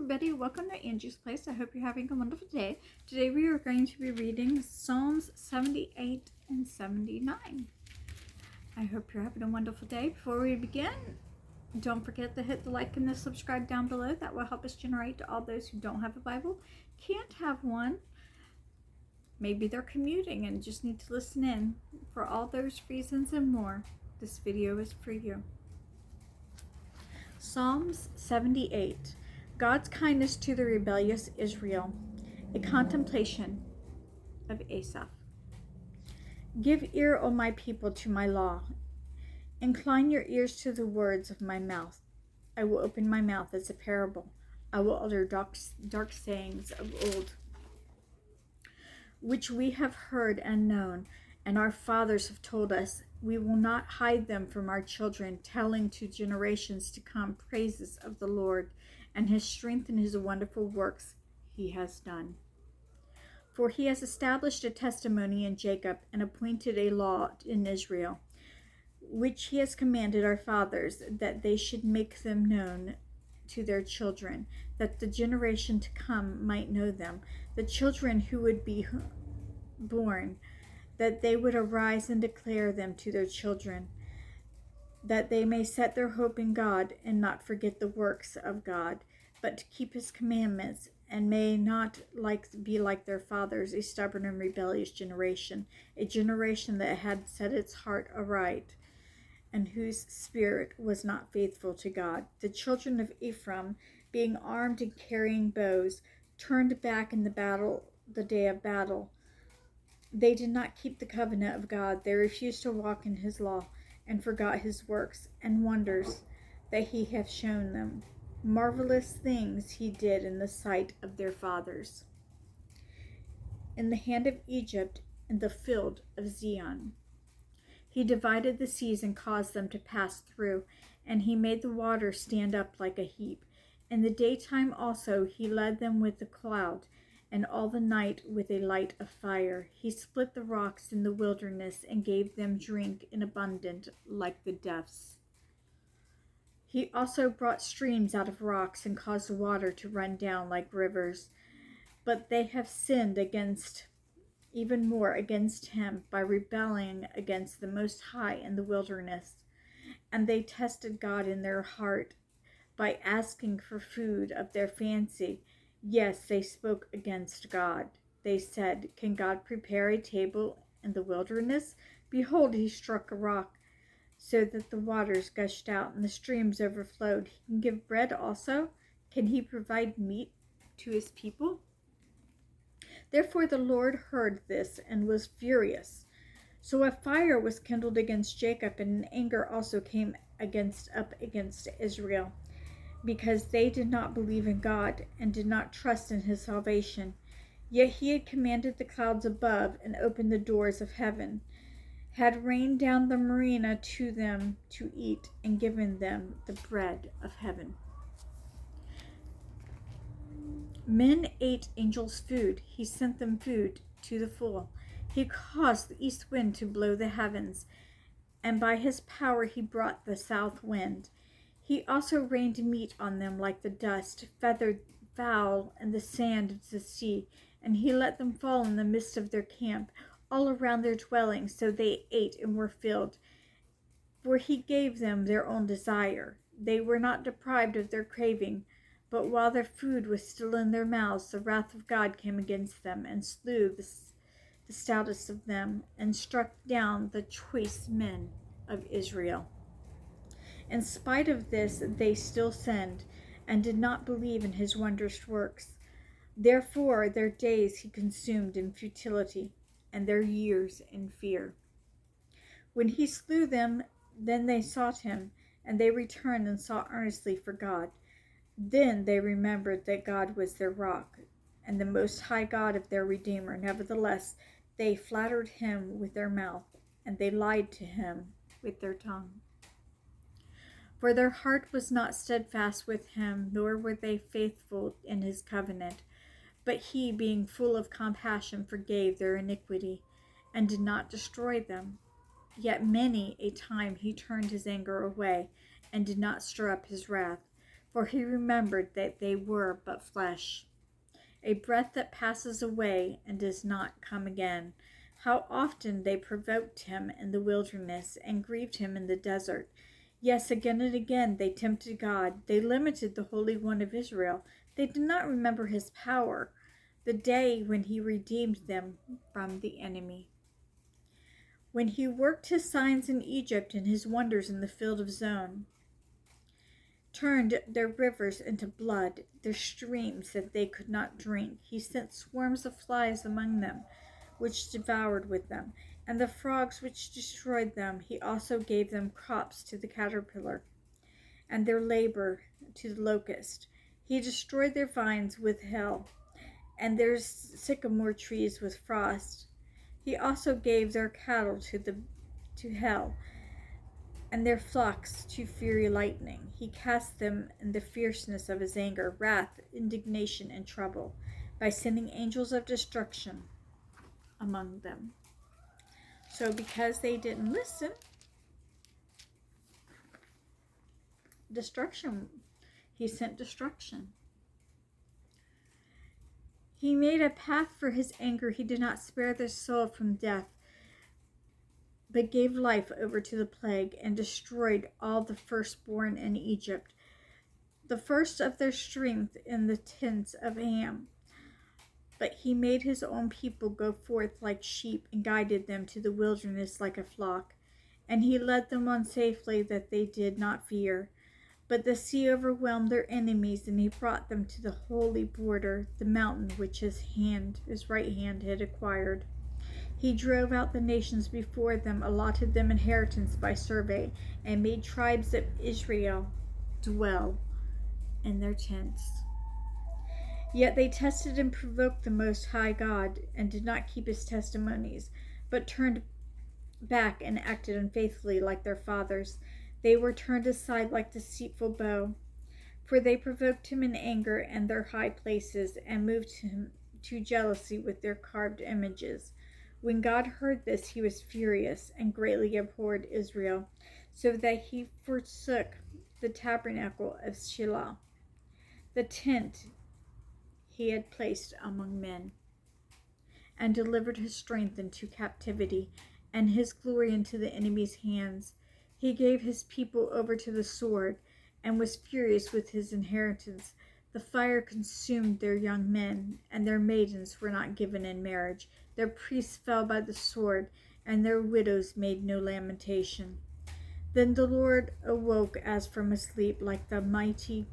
everybody, welcome to Angie's Place. I hope you're having a wonderful day. Today we are going to be reading Psalms 78 and 79. I hope you're having a wonderful day. Before we begin, don't forget to hit the like and the subscribe down below. That will help us generate to all those who don't have a Bible, can't have one. Maybe they're commuting and just need to listen in. For all those reasons and more, this video is for you. Psalms 78. God's kindness to the rebellious Israel, a contemplation of Asaph. Give ear, O my people, to my law. Incline your ears to the words of my mouth. I will open my mouth as a parable. I will utter dark sayings of old, which we have heard and known, and our fathers have told us. We will not hide them from our children, telling to generations to come praises of the Lord and his strength and his wonderful works he has done. For he has established a testimony in Jacob and appointed a law in Israel, which he has commanded our fathers, that they should make them known to their children, that the generation to come might know them, the children who would be born, that they would arise and declare them to their children, that they may set their hope in God and not forget the works of God, but to keep his commandments, and may not be like their fathers, a stubborn and rebellious generation, a generation that had set its heart aright, and whose spirit was not faithful to God. The children of Ephraim, being armed and carrying bows, turned back in the day of battle. They did not keep the covenant of God. They refused to walk in his law, and forgot his works and wonders that he hath shown them. Marvelous things he did in the sight of their fathers, in the hand of Egypt, in the field of Zion. He divided the seas and caused them to pass through, and he made the waters stand up like a heap. In the daytime also he led them with a cloud, and all the night with a light of fire. He split the rocks in the wilderness and gave them drink in abundance like the depths. He also brought streams out of rocks and caused the water to run down like rivers. But they have sinned even more against him by rebelling against the Most High in the wilderness. And they tested God in their heart by asking for food of their fancy. Yes, they spoke against God. They said, can God prepare a table in the wilderness? Behold, he struck a rock, so that the waters gushed out and the streams overflowed. He can give bread also. Can he provide meat to his people? Therefore the Lord heard this and was furious. So a fire was kindled against Jacob, and an anger also came up against Israel, because they did not believe in God and did not trust in his salvation. Yet he had commanded the clouds above and opened the doors of heaven, had rained down the manna to them to eat, and given them the bread of heaven. Men ate angels' food. He sent them food to the full. He caused the east wind to blow the heavens, and by his power he brought the south wind. He also rained meat on them like the dust, feathered fowl, and the sand of the sea, and he let them fall in the midst of their camp, all around their dwelling, so they ate and were filled. For he gave them their own desire. They were not deprived of their craving, but while their food was still in their mouths, the wrath of God came against them, and slew the stoutest of them, and struck down the choice men of Israel. In spite of this, they still sinned, and did not believe in his wondrous works. Therefore their days he consumed in futility, and their years in fear. When he slew them, then they sought him, and they returned and sought earnestly for God. Then they remembered that God was their rock, and the Most High God of their Redeemer. Nevertheless, they flattered him with their mouth, and they lied to him with their tongue. For their heart was not steadfast with him, nor were they faithful in his covenant. But he, being full of compassion, forgave their iniquity, and did not destroy them. Yet many a time he turned his anger away, and did not stir up his wrath. for he remembered that they were but flesh, a breath that passes away and does not come again. How often they provoked him in the wilderness and grieved him in the desert. Yes, again and again they tempted God. They limited the Holy One of Israel. They did not remember his power, the day when he redeemed them from the enemy. When he worked his signs in Egypt and his wonders in the field of Zon, turned their rivers into blood, their streams that they could not drink. He sent swarms of flies among them, which devoured with them, and the frogs which destroyed them. He also gave them crops to the caterpillar, and their labor to the locust. He destroyed their vines with hail, and their sycamore trees with frost. He also gave their cattle to hell, and their flocks to fiery lightning. He cast them in the fierceness of his anger, wrath, indignation, and trouble, by sending angels of destruction among them. So because they didn't listen, he sent destruction. He made a path for his anger. He did not spare their soul from death, but gave life over to the plague and destroyed all the firstborn in Egypt, the first of their strength in the tents of Ham. But he made his own people go forth like sheep and guided them to the wilderness like a flock. And he led them on safely that they did not fear. But the sea overwhelmed their enemies, and he brought them to the holy border, the mountain which his right hand had acquired. He drove out the nations before them, allotted them inheritance by survey, and made tribes of Israel dwell in their tents. Yet they tested and provoked the Most High God, and did not keep his testimonies, but turned back and acted unfaithfully like their fathers. They were turned aside like deceitful bow, for they provoked him in anger and their high places, and moved him to jealousy with their carved images. When God heard this, he was furious and greatly abhorred Israel, so that he forsook the tabernacle of Shiloh, the tent he had placed among men, and delivered his strength into captivity, and his glory into the enemy's hands. He gave his people over to the sword, and was furious with his inheritance. The fire consumed their young men, and their maidens were not given in marriage. Their priests fell by the sword, and their widows made no lamentation. Then the Lord awoke as from a sleep, like a mighty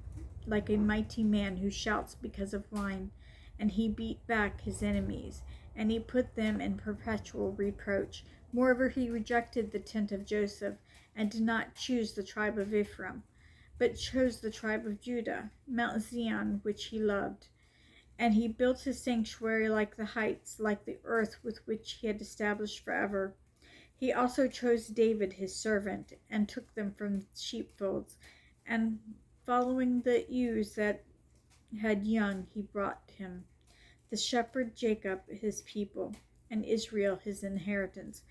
man who shouts because of wine, and he beat back his enemies, and he put them in perpetual reproach. Moreover, he rejected the tent of Joseph, and did not choose the tribe of Ephraim, but chose the tribe of Judah, Mount Zion, which he loved. And he built his sanctuary like the heights, like the earth with which he had established forever. He also chose David his servant, and took them from sheepfolds, and following the ewes that had young, he brought him, the shepherd Jacob his people, and Israel his inheritance.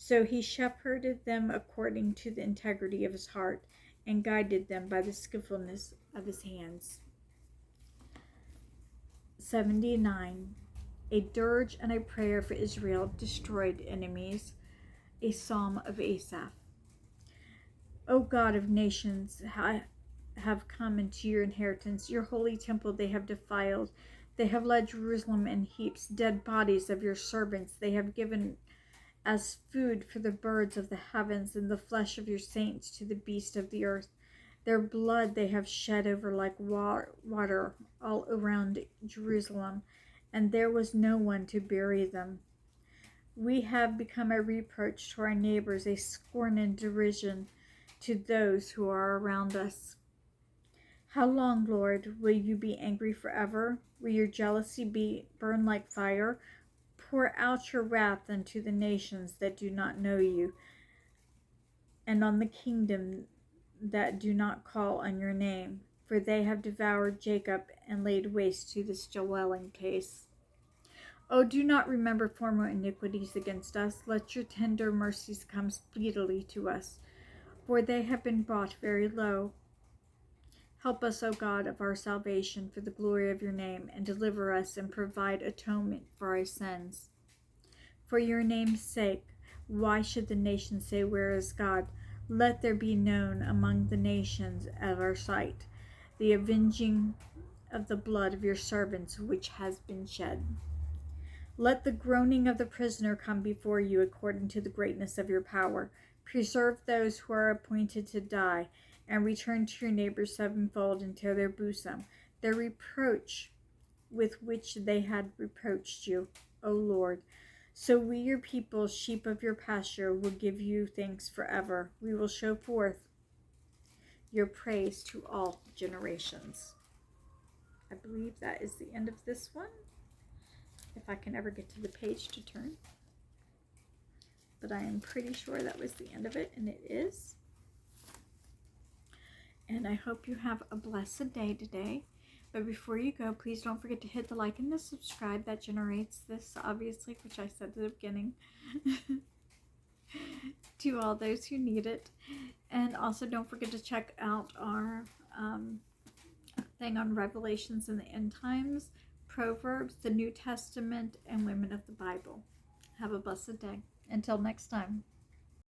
So he shepherded them according to the integrity of his heart, and guided them by the skillfulness of his hands. 79. A dirge and a prayer for Israel, destroyed enemies. A psalm of Asaph. O God of nations, have come into your inheritance. Your holy temple they have defiled. They have led Jerusalem in heaps. Dead bodies of your servants they have given as food for the birds of the heavens, and the flesh of your saints to the beasts of the earth. Their blood they have shed over like water all around Jerusalem, and there was no one to bury them. We have become a reproach to our neighbors, a scorn and derision to those who are around us. How long, Lord, will you be angry forever? Will your jealousy burn like fire? Pour out your wrath unto the nations that do not know you, and on the kingdom that do not call on your name, for they have devoured Jacob and laid waste to this dwelling place. Oh, do not remember former iniquities against us. Let your tender mercies come speedily to us, for they have been brought very low. Help us, O God of our salvation, for the glory of your name, and deliver us and provide atonement for our sins. For your name's sake, why should the nations say, where is God? Let there be known among the nations at our sight the avenging of the blood of your servants which has been shed. Let the groaning of the prisoner come before you according to the greatness of your power. Preserve those who are appointed to die, and return to your neighbors sevenfold into their bosom their reproach with which they had reproached you, O Lord. So we, your people, sheep of your pasture, will give you thanks forever. We will show forth your praise to all generations. I believe that is the end of this one, if I can ever get to the page to turn. But I am pretty sure that was the end of it, and it is. And I hope you have a blessed day today. But before you go, please don't forget to hit the like and the subscribe. That generates this, obviously, which I said at the beginning, to all those who need it. And also don't forget to check out our thing on Revelations and the End Times, Proverbs, the New Testament, and Women of the Bible. Have a blessed day. Until next time.